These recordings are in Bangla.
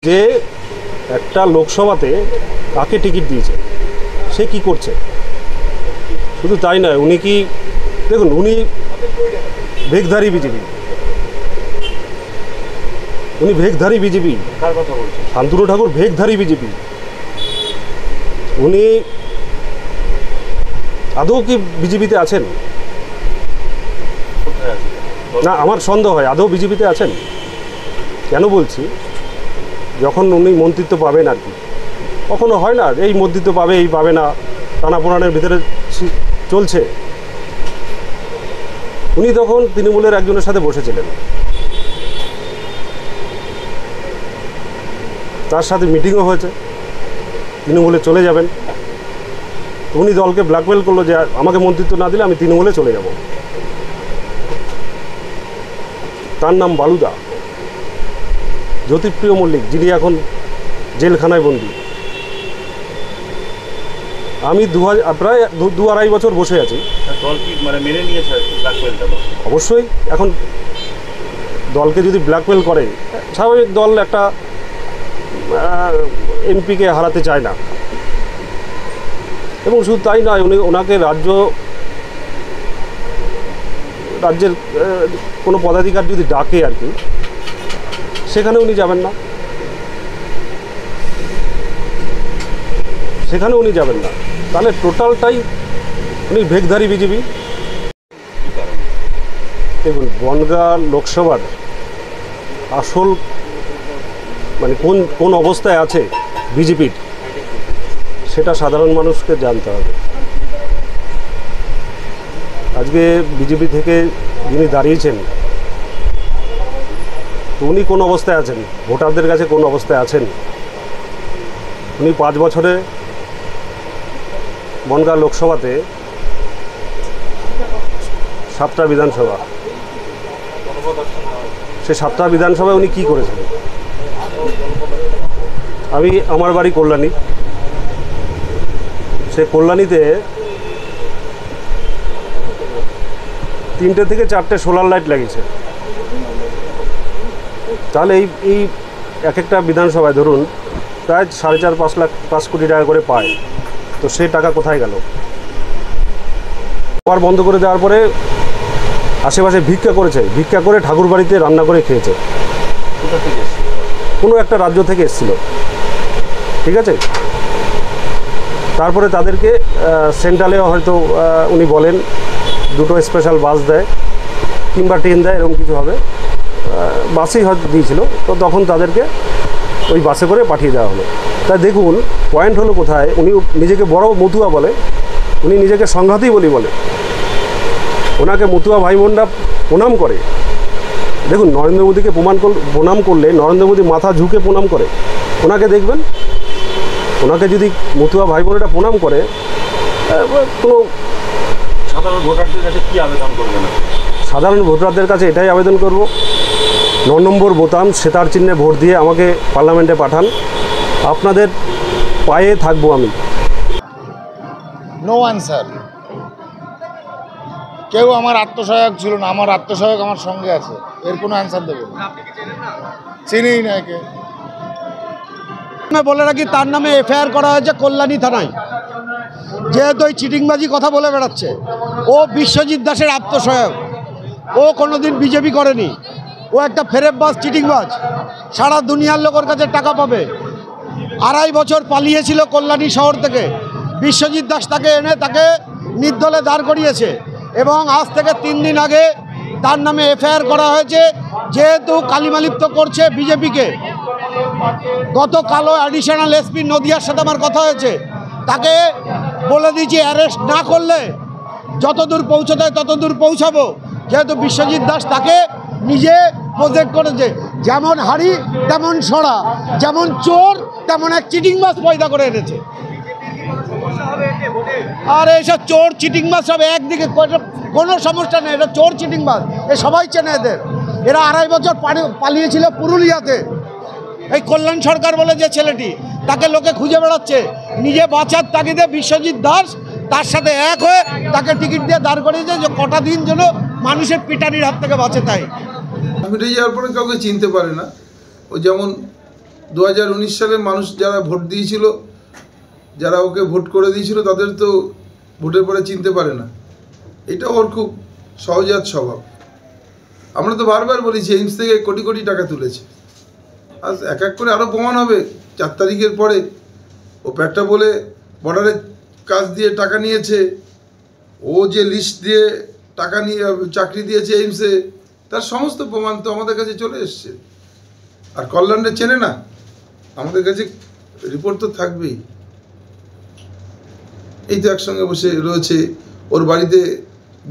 যে একটা লোকসভাতে কাকে টিকিট দিয়েছে, সে কি করছে। শুধু তাই নয়, উনি কি দেখুন, উনি ভেগধারী বিজেপি, উনি ভেগধারী বিজেপি। কার কথা বলছেন? শান্তনু ঠাকুর ভেগধারী বিজেপি। উনি আদৌ কি বিজেপিতে আছেন? কোথায় আছে? না, আমার সন্দেহ হয় আদৌ বিজেপিতে আছেন। কেন বলছি, যখন উনি মন্ত্রিত্ব পাবেন আর কি, কখনো হয় না এই মন্ত্রিত্ব পাবে এই পাবে না, টানাপোড়ানের ভিতরে চলছে। উনি তখন তৃণমূলের একজনের সাথে বসেছিলেন, তার সাথে মিটিংও হয়েছে, তৃণমূলে চলে যাবেন। উনি দলকে ব্ল্যাকমেল করলো যে আমাকে মন্ত্রিত্ব না দিলে আমি তৃণমূলে চলে যাব। তার নাম বালুদা, জ্যোতিপ্রিয় মল্লিক, যিনি এখন জেলখানায় বন্দী। আমি প্রায় দু আড়াই বছর বসে আছি। দল কি মেনে নিয়েছে ব্ল্যাকমেলটা? অবশ্যই। এখন দলকে যদি ব্ল্যাকমেল করে, স্বাভাবিক, দল একটা এমপিকে হারাতে চায় না। এবং শুধু তাই নয়, ওনাকে রাজ্যের কোনো পদাধিকার যদি ডাকে আর কি, সেখানে উনি যাবেন না, তাহলে টোটালটাই উনি ভেগধারী বিজেপি। দেখুন, বনগাঁ লোকসভার আসল কোন অবস্থায় আছে বিজেপির, সেটা সাধারণ মানুষকে জানতে হবে। আজকে বিজেপি থেকে যিনি দাঁড়িয়েছেন, তো উনি কোন অবস্থায় আছেন, ভোটারদের কাছে কোন অবস্থায় আছেন। উনি 5 বছরে বনগাঁ লোকসভাতে 7টা বিধানসভা, সে 7টা বিধানসভায় উনি কি করেছেন। আমার বাড়ি কল্যাণী, সে কল্যাণীতে 3টে থেকে 4টে সোলার লাইট লাগিয়েছে। তাহলে এই এক একটা বিধানসভায় ধরুন প্রায় 4.5 কোটি টাকা করে পায়, তো সে টাকা কোথায় গেল? আবার বন্ধ করে দেওয়ার পরে আশেপাশে ভিক্ষা করে ঠাকুর বাড়িতে রান্না করে খেয়েছে। কোথা থেকে এসেছে? কোনো একটা রাজ্য থেকে এসেছিল, ঠিক আছে। তারপরে তাদেরকে সেন্ট্রালেও হয়তো উনি বলেন 2টো স্পেশাল বাস দেয় কিংবা ট্রেন দেয়, এরকম কিছু হবে। বাসেই হয়তো দিয়েছিল, তো তখন তাদেরকে ওই বাসে করে পাঠিয়ে দেওয়া হলো। তাই দেখুন, পয়েন্ট হলো কোথায়। উনি নিজেকে বড় মতুয়া বলে, উনি নিজেকে সংঘাতী বলে, ওনাকে মতুয়া ভাই বোনরা প্রণাম করে। দেখুন, নরেন্দ্র মোদীকে প্রণাম করলে নরেন্দ্র মোদী মাথা ঝুঁকে প্রণাম করে। ওনাকে দেখবেন, ওনাকে যদি মতুয়া ভাই বোনেরা প্রণাম করে, কোনো সাধারণ ভোটারদের কাছে কি আবেদন করবেন? সাধারণ ভোটারদের কাছে এটাই আবেদন করব, 9 নম্বর বোতাম সেতার চিহ্নে ভোট দিয়ে আমাকে পার্লামেন্টে পাঠান। আপনাদের পায়ে থাকবো আমি। No answer. কেউ আমার আত্মসহায়ক ছিল না, আমার আত্মসহায়ক আমার সঙ্গে আছে, এর কোনো অ্যান্সার দেবে না। চিনিই না একে। বলে রাখি, তার নামে এফআইআর করা হয়েছে কল্যাণী থানায়, যেহেতু ওই চিটিংবাজি কথা বলে বেড়াচ্ছে। ও বিশ্বজিৎ দাসের আত্মসহায়ক, ও কোনোদিন বিজেপি করেনি। ও একটা ফেরেববাজ, চিটিংবাজ, সারা দুনিয়ার লোকের কাছে টাকা পাবে। 2.5 বছর পালিয়েছিল কল্যাণী শহর থেকে। বিশ্বজিৎ দাস তাকে এনে তাকে নির্দলে দাঁড় করিয়েছে, এবং আজ থেকে 3 দিন আগে তার নামে এফআইআর করা হয়েছে, যেহেতু কালিমালিপ্ত করছে বিজেপিকে। গতকালও অ্যাডিশনাল এসপি নদিয়ার সাথে আমার কথা হয়েছে, তাকে বলে দিয়েছি অ্যারেস্ট না করলে যতদূর পৌঁছতে হয় ততদূর পৌঁছাবো, যেহেতু বিশ্বজিৎ দাস তাকে নিজে প্রজেক্ট করেছে। যেমন হাড়ি তেমন সরা, যেমন চোর তেমন এক চিটিংবাজ পয়দা করে এনেছে। আর এইসব চোর চিটিংবাজ সব একদিকে, কোনো সমস্যা নেই, এটা চোর চিটিংবাজ, এ সবাই চেনে এদের। এরা 2.5 বছর পালিয়েছিল পুরুলিয়াতে। এই কল্যাণ সরকার বলে যে ছেলেটি, তাকে লোকে খুঁজে বেড়াচ্ছে। নিজে বাঁচার তাগিদে বিশ্বজিৎ দাস তার সাথে এক হয়ে তাকে টিকিট দিয়ে দাঁড় করিয়েছে, যে কটা দিন যেন মানুষের পিটানির হাত থেকে বাঁচে। তাই মিটে যাওয়ার পরে কাউকে চিনতে পারে না। ও যেমন 2019 সালে মানুষ যারা ভোট দিয়েছিল, যারা ওকে ভোট করে দিয়েছিল, তাদের তো ভোটের পরে চিনতে পারে না। এটা ওর খুব সহজাত স্বভাব। আমরা তো বারবার বলেছি এইমস থেকে কোটি কোটি টাকা তুলেছে। আজ এক এক করে আরও প্রমাণ হবে 4 তারিখের পরে। ও প্যাটটা বলে বর্ডারে কাজ দিয়ে টাকা নিয়েছে, ও যে লিস্ট দিয়ে টাকা নিয়ে চাকরি দিয়েছে এইমসে, তার সমস্ত প্রমাণ তো আমাদের কাছে চলে এসছে। আর কল্যাণটা চেনে না, আমাদের কাছে রিপোর্ট তো থাকবেই। এই তো একসঙ্গে বসে রয়েছে, ওর বাড়িতে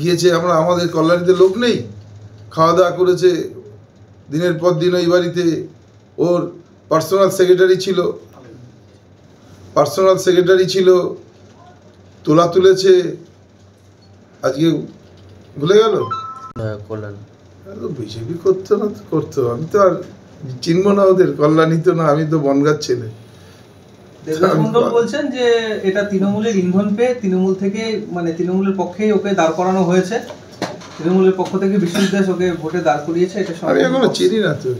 গিয়েছে, আমাদের কল্যাণীতে লোক নেই, খাওয়া দাওয়া করেছে দিনের পর দিন ওই বাড়িতে। ওর পার্সোনাল সেক্রেটারি ছিল, তোলা তুলেছে, আজকে ভুলে গেল। কল্যাণ বিজেপি করতো না তো করতো, আমি তো আর চিনবো না ওদের। কল্যাণী তো না, আমি তো বনগাঁর ছেলে। দেবদাস মণ্ডল বলছেন যে এটা তৃণমূলের ইন্ধন পেয়ে তৃণমূল থেকে, মানে তৃণমূলের পক্ষেই ওকে দাঁড় করানো হয়েছে, তৃণমূলের পক্ষ থেকে বিশ্বজিৎ ওকে ভোটে দাঁড় করিয়েছে। এটা আমি এখনো চিনি না তো।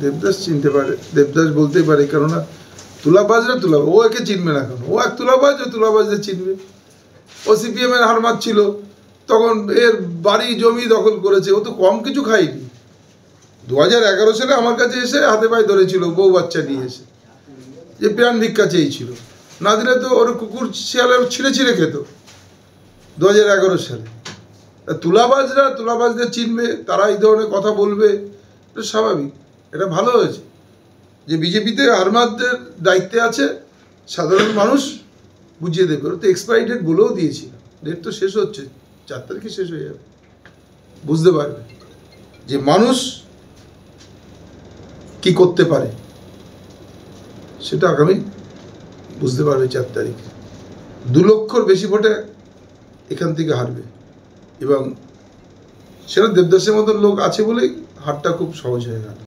দেবদাস চিনতে পারে, দেবদাস বলতেই পারে, কেননা তুলাবাজরা ও একে চিনবে না। কেন? ও এক তুলাবাজ, ও তুলাবাজদের চিনবে। ও সিপিএম এর হার মারছিল, তখন এর বাড়ি জমি দখল করেছে। ও তো কম কিছু খায়নি। 2011 সালে আমার কাছে এসে হাতে পায়ে ধরেছিল, বউ বাচ্চা নিয়ে এসে, যে প্রাণ ভিক্ষা চেয়েছিল। না দিলে তো ওর কুকুর শিয়ালে ছিঁড়ে খেত 2011 সালে। তুলাবাজদের চিনবে, তারা এই ধরনের কথা বলবে, এটা স্বাভাবিক। এটা ভালো হয়েছে যে বিজেপিতে আরমাদের দায়িত্বে আছে, সাধারণ মানুষ বুঝিয়ে দেবে। ওরা তো এক্সপায়ারি ডেট বলেও দিয়েছিল, ডেট তো শেষ হচ্ছে, 4 তারিখে শেষ হয়ে যাবে। বুঝতে পারবে যে মানুষ কি করতে পারে, সেটা আগামী বুঝতে পারবে 4 তারিখে। 2 লক্ষর বেশি ভোটে এখান থেকে হারবে, এবং সেটা দেবদাসের মতন লোক আছে বলেই হারটা খুব সহজ হয়ে গেল।